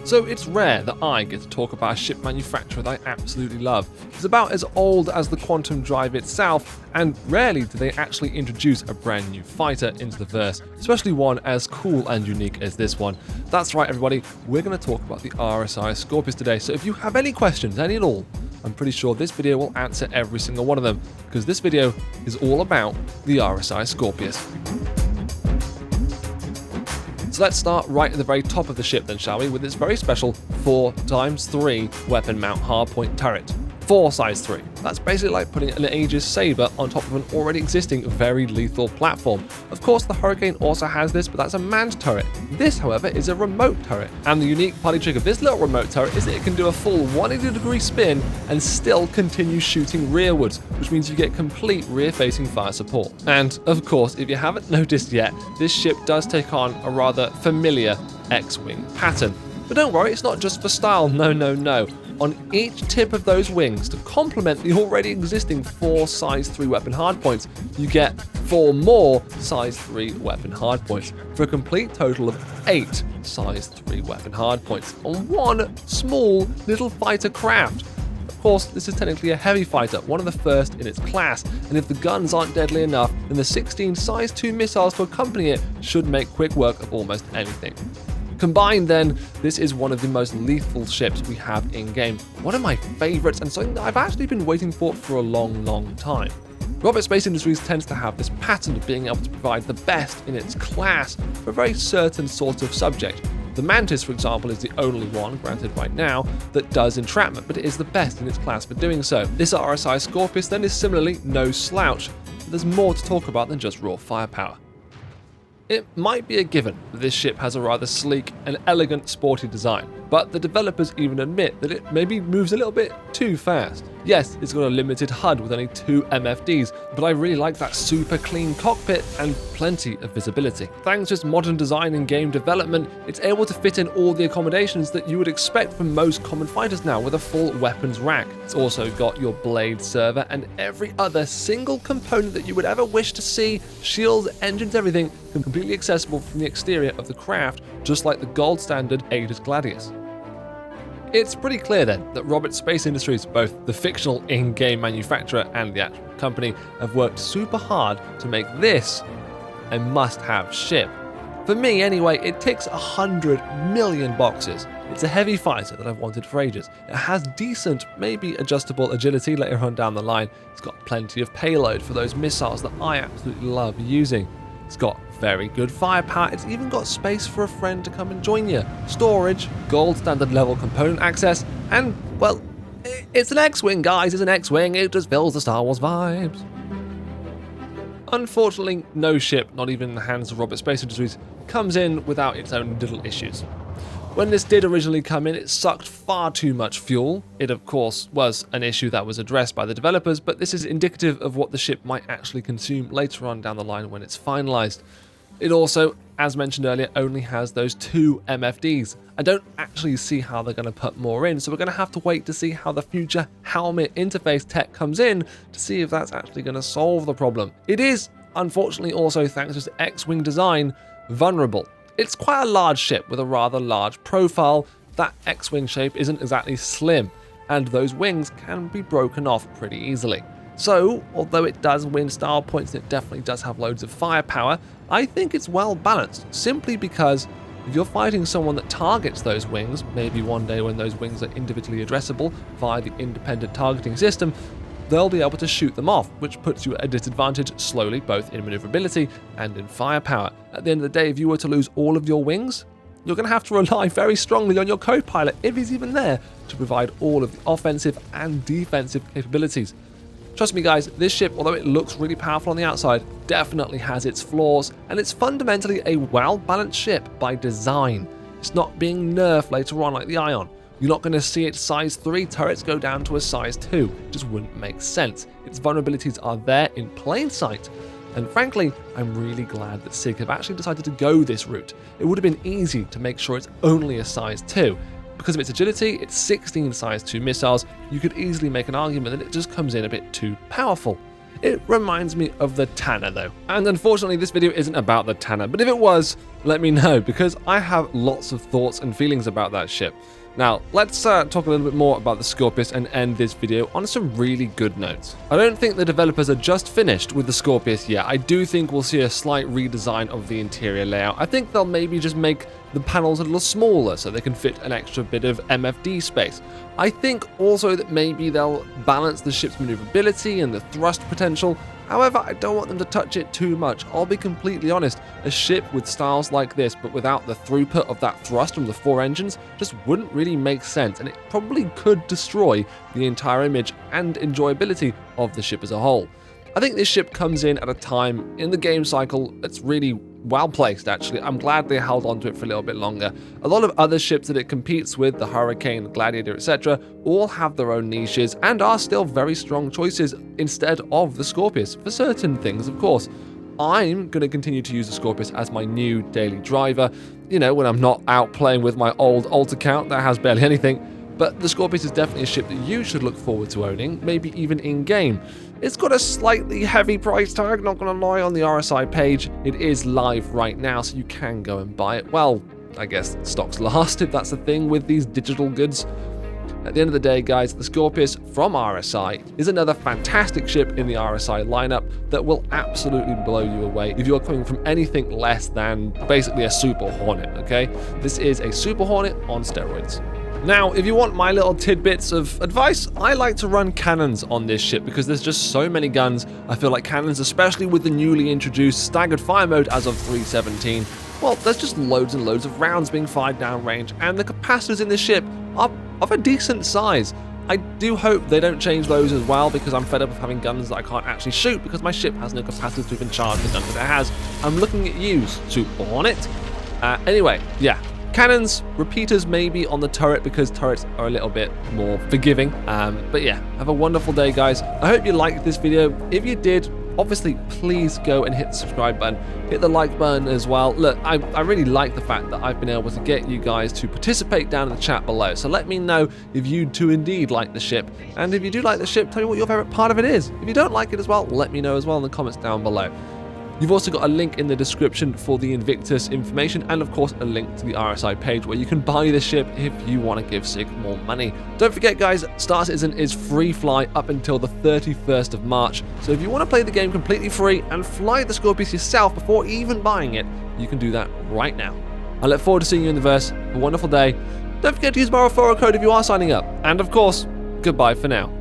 So it's rare that I get to talk about a ship manufacturer that I absolutely love. It's about as old as the quantum drive itself, and rarely do they actually introduce a brand new fighter into the verse, especially one as cool and unique as this one. That's right everybody, we're going to talk about the RSI Scorpius today, so if you have any questions, any at all, I'm pretty sure this video will answer every single one of them, because this video is all about the RSI Scorpius. So let's start right at the very top of the ship then, shall we, with its very special 4x3 weapon mount hardpoint turret. 4 size 3. That's basically like putting an Aegis Saber on top of an already existing very lethal platform. Of course the Hurricane also has this, but that's a manned turret. This, however, is a remote turret, and the unique party trick of this little remote turret is that it can do a full 180-degree spin and still continue shooting rearwards, which means you get complete rear-facing fire support. And of course, if you haven't noticed yet, this ship does take on a rather familiar X-wing pattern. But don't worry, it's not just for style, no. On each tip of those wings, to complement the already existing 4 size 3 weapon hardpoints, you get 4 more size 3 weapon hardpoints, for a complete total of 8 size 3 weapon hardpoints on one small little fighter craft. Of course, this is technically a heavy fighter, one of the first in its class, and if the guns aren't deadly enough, then the 16 size 2 missiles to accompany it should make quick work of almost anything. Combined then, this is one of the most lethal ships we have in-game. One of my favourites, and something that I've actually been waiting for a long time. Roberts Space Industries tends to have this pattern of being able to provide the best in its class for a very certain sort of subject. The Mantis, for example, is the only one, granted right now, that does entrapment, but it is the best in its class for doing so. This RSI Scorpius then is similarly no slouch, but there's more to talk about than just raw firepower. It might be a given that this ship has a rather sleek and elegant sporty design, but the developers even admit that it maybe moves a little bit too fast. Yes, it's got a limited HUD with only 2 MFDs, but I really like that super clean cockpit and plenty of visibility. Thanks to its modern design and game development, it's able to fit in all the accommodations that you would expect from most common fighters now with a full weapons rack. It's also got your blade server and every other single component that you would ever wish to see, shields, engines, everything, completely accessible from the exterior of the craft, just like the gold standard Aegis Gladius. It's pretty clear then that Roberts Space Industries, both the fictional in-game manufacturer and the actual company, have worked super hard to make this a must-have ship. For me anyway, it ticks 100 million boxes. It's a heavy fighter that I've wanted for ages. It has decent, maybe adjustable agility later on down the line. It's got plenty of payload for those missiles that I absolutely love using. It's got very good firepower, it's even got space for a friend to come and join you. Storage, gold standard level component access, and, well, it's an X-Wing, guys, it's an X-Wing, it just fills the Star Wars vibes. Unfortunately, no ship, not even in the hands of Roberts Space Industries, comes in without its own little issues. When this did originally come in, it sucked far too much fuel. It, of course, was an issue that was addressed by the developers, but this is indicative of what the ship might actually consume later on down the line when it's finalized. It also, as mentioned earlier, only has those 2 MFDs. I don't actually see how they're going to put more in, so we're going to have to wait to see how the future helmet interface tech comes in to see if that's actually going to solve the problem. It is, unfortunately, also, thanks to its X-Wing design, vulnerable. It's quite a large ship with a rather large profile. That X-Wing shape isn't exactly slim, and those wings can be broken off pretty easily. So, although it does win style points and it definitely does have loads of firepower, I think it's well balanced, simply because if you're fighting someone that targets those wings, maybe one day when those wings are individually addressable via the independent targeting system, they'll be able to shoot them off, which puts you at a disadvantage slowly, both in maneuverability and in firepower. At the end of the day, if you were to lose all of your wings, you're going to have to rely very strongly on your co-pilot, if he's even there, to provide all of the offensive and defensive capabilities. Trust me guys, this ship, although it looks really powerful on the outside, definitely has its flaws, and it's fundamentally a well-balanced ship by design. It's not being nerfed later on like the Ion. You're not going to see its size 3 turrets go down to a size 2. It just wouldn't make sense. Its vulnerabilities are there in plain sight. And frankly, I'm really glad that SIG have actually decided to go this route. It would have been easy to make sure it's only a size 2. Because of its agility, its 16 size 2 missiles, you could easily make an argument that it just comes in a bit too powerful. It reminds me of the Tanner though. And unfortunately this video isn't about the Tanner, but if it was, let me know, because I have lots of thoughts and feelings about that ship. Now, let's talk a little bit more about the Scorpius and end this video on some really good notes. I don't think the developers are just finished with the Scorpius yet. I do think we'll see a slight redesign of the interior layout. I think they'll maybe just make the panels a little smaller so they can fit an extra bit of MFD space. I think also that maybe they'll balance the ship's maneuverability and the thrust potential. However, I don't want them to touch it too much. I'll be completely honest, a ship with styles like this but without the throughput of that thrust from the 4 engines just wouldn't really make sense, and it probably could destroy the entire image and enjoyability of the ship as a whole. I think this ship comes in at a time in the game cycle that's really well placed, actually. I'm glad they held on to it for a little bit longer. A lot of other ships that it competes with, the Hurricane, the Gladiator, etc., all have their own niches and are still very strong choices instead of the Scorpius, for certain things, of course. I'm going to continue to use the Scorpius as my new daily driver, you know, when I'm not out playing with my old alt account that has barely anything. But the Scorpius is definitely a ship that you should look forward to owning, maybe even in-game. It's got a slightly heavy price tag, not gonna lie, on the RSI page. It is live right now, so you can go and buy it. Well, I guess stocks last, if that's the thing with these digital goods. At the end of the day, guys, the Scorpius from RSI is another fantastic ship in the RSI lineup that will absolutely blow you away if you're coming from anything less than basically a Super Hornet, okay? This is a Super Hornet on steroids. Now, if you want my little tidbits of advice, I like to run cannons on this ship because there's just so many guns. I feel like cannons, especially with the newly introduced staggered fire mode as of 3.17, well, there's just loads and loads of rounds being fired downrange, and the capacitors in this ship are of a decent size. I do hope they don't change those as well, because I'm fed up of having guns that I can't actually shoot because my ship has no capacitors to even charge the gun that it has. I'm looking at you, Super Hornet. Anyway, yeah. Cannons, repeaters maybe on the turret because turrets are a little bit more forgiving. But yeah, have a wonderful day, guys. I hope you liked this video. If you did, obviously, please go and hit the subscribe button. Hit the like button as well. Look, I really like the fact that I've been able to get you guys to participate down in the chat below. So let me know if you do indeed like the ship. And if you do like the ship, tell me what your favorite part of it is. If you don't like it as well, let me know as well in the comments down below. You've also got a link in the description for the Invictus information, and of course a link to the RSI page where you can buy the ship if you want to give SIG more money. Don't forget, guys, Star Citizen is free fly up until the 31st of March, so if you want to play the game completely free and fly the Scorpius yourself before even buying it, you can do that right now. I look forward to seeing you in the verse. Have a wonderful day. Don't forget to use my referral code if you are signing up, and of course, goodbye for now.